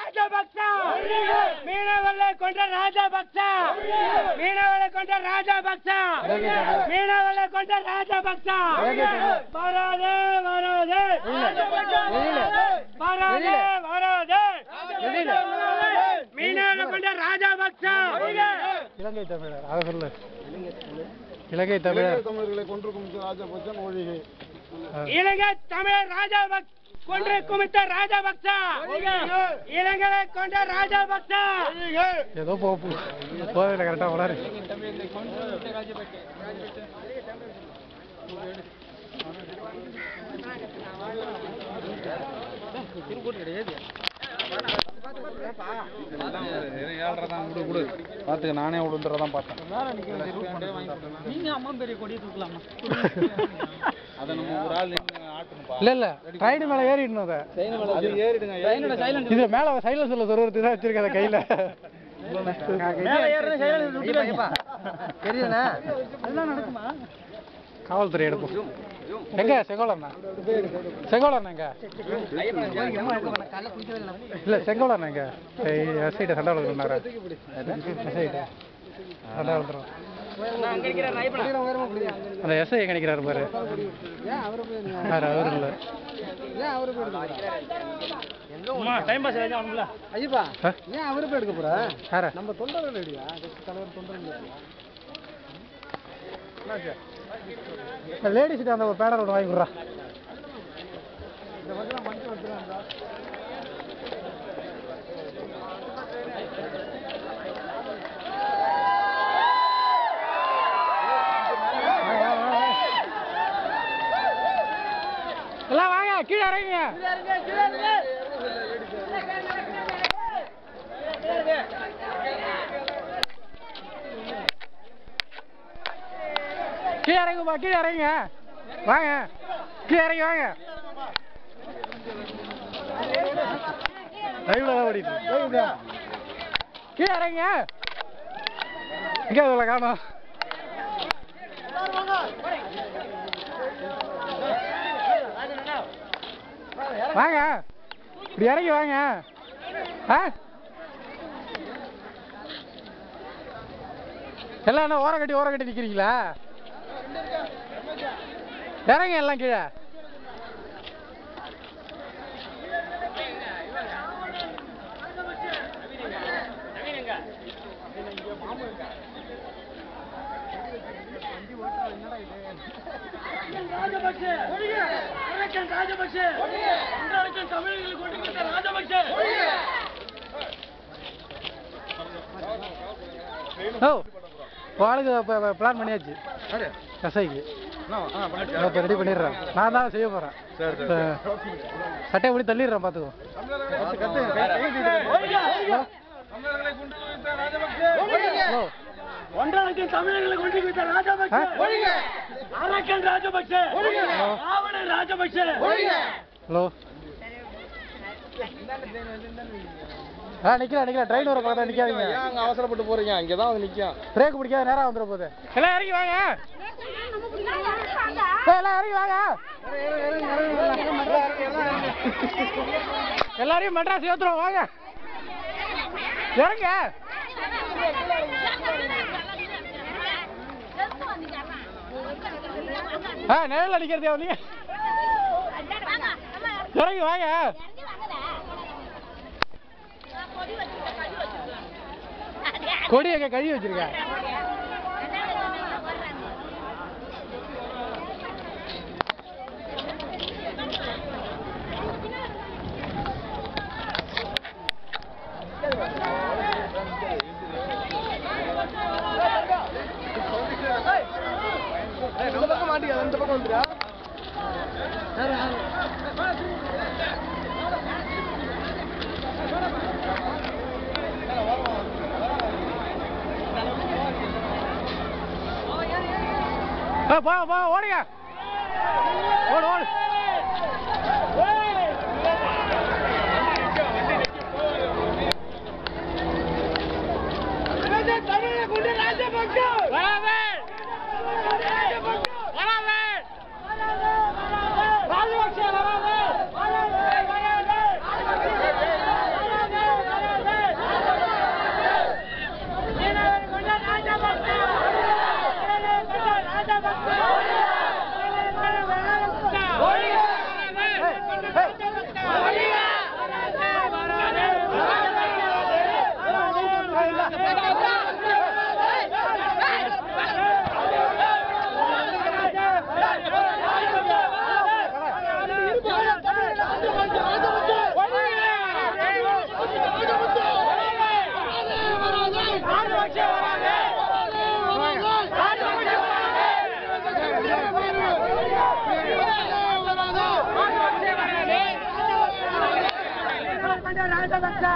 ராஜபக்ச மீனவர்களை கொண்ட ராஜபக்ச மீனவர்களை கொண்ட ராஜபக்ச மீனவர்களை கொண்ட ராஜபக்ச வராதே வராதே வராதே வராதே மீனவர்களை கொண்ட ராஜபக்ச இலங்கை தமிழர் அதை சொல்லு இலங்கை தமிழர்களை கொண்டிருக்கும் ராஜபக்சன் ஒழிகை இலங்கை தமிழர் ராஜபக்ச கொன்று குமித்த ராஜபக்ச இலங்கையை கொண்ட ராஜபக்ச ஏதோ போதில் கரெக்டாக வளரு பார்த்துக்க நானே விடுன்றதான் பார்த்தேன் நீங்க அம்மா பெரிய கொடியை தூக்கலாமா அதை நம்ம ஒரு ஆள் இல்ல இல்ல ட்ரைன் மேல ஏறிடணும் அதை ஏறிடுங்க இது மேல சைலன்ஸ்ல சொருவத்து தான் வச்சிருக்க கையில காவல்துறை எடுப்போம் எங்க செங்கோலண்ணா செங்கோலண்ணா எங்க இல்ல செங்கோலண்ணா எங்க எஸ்ஐட்ட சண்டை வளர்க்குறாரு எஸ்ஐட்ட சண்டை வளர்த்துறோம் அந்த எஸ்ஐ எங்க நிக்கிறாரு பாரு அவரு இல்ல டைம் பாஸ் ஐயப்பா ஏன் அவரு போய் எடுக்க போற யார நம்ம தொண்டர் இல்லையா தலைவர் தொண்டர் இல்லையா லேடிஸ் அந்த ஒரு பேனர் ஒன்று வாங்கி கொடுறா எல்லாம் வாங்க கீழே இறங்குங்க கீழே இறங்குப்பா கீழே இறங்குங்க வாங்க கீழே இறங்கி வாங்க லைவ்ல தான் ஓடிட்டு கீழே இறங்குங்க இங்கே அதில் காணும் வாங்க இப்படி இறங்கி வாங்க எல்லாம் என்ன ஓரம் கட்டி நிக்கிறீங்களா இறங்க எல்லாம் கீழே ஆளுக்கு பிளான் பண்ணியாச்சு எஸ்ஐக்கு இப்போ ரெடி பண்ணிடுறேன் நான் தான் செய்ய போறேன் சட்டையை இப்படி தள்ளிடுறேன் பார்த்துக்கோ ஒன்றரை தமிழர்களை கொண்டு வைத்த ராஜபக்சே அரக்கன் ராஜபக்சே ராவணன் ராஜபக்சே ஹலோ நிக்கிறேன் ட்ரெயின் வர பக்கத்துல நிக்காதீங்க அங்க அவசரப்பட்டு போறீங்க இங்கதான் வந்து நிக்கும் பிரேக் பிடிக்காத நேரா வந்துட போகுது எல்லாம் இறங்கி வாங்க எல்லாம் இறங்கி வாங்க எல்லாரையும் மெட்ராஸ் ஏத்துறோம் வாங்க இறங்க நிழல் அடிக்கிறதே நீங்க இறங்கி வாங்க கொடி எங்க கழுவி வச்சிருக்க இந்த பக்கம் மாட்டியா இந்த பக்கம் வந்துடா ஓடுங்க ஓடு ஓடு ராஜபக்தா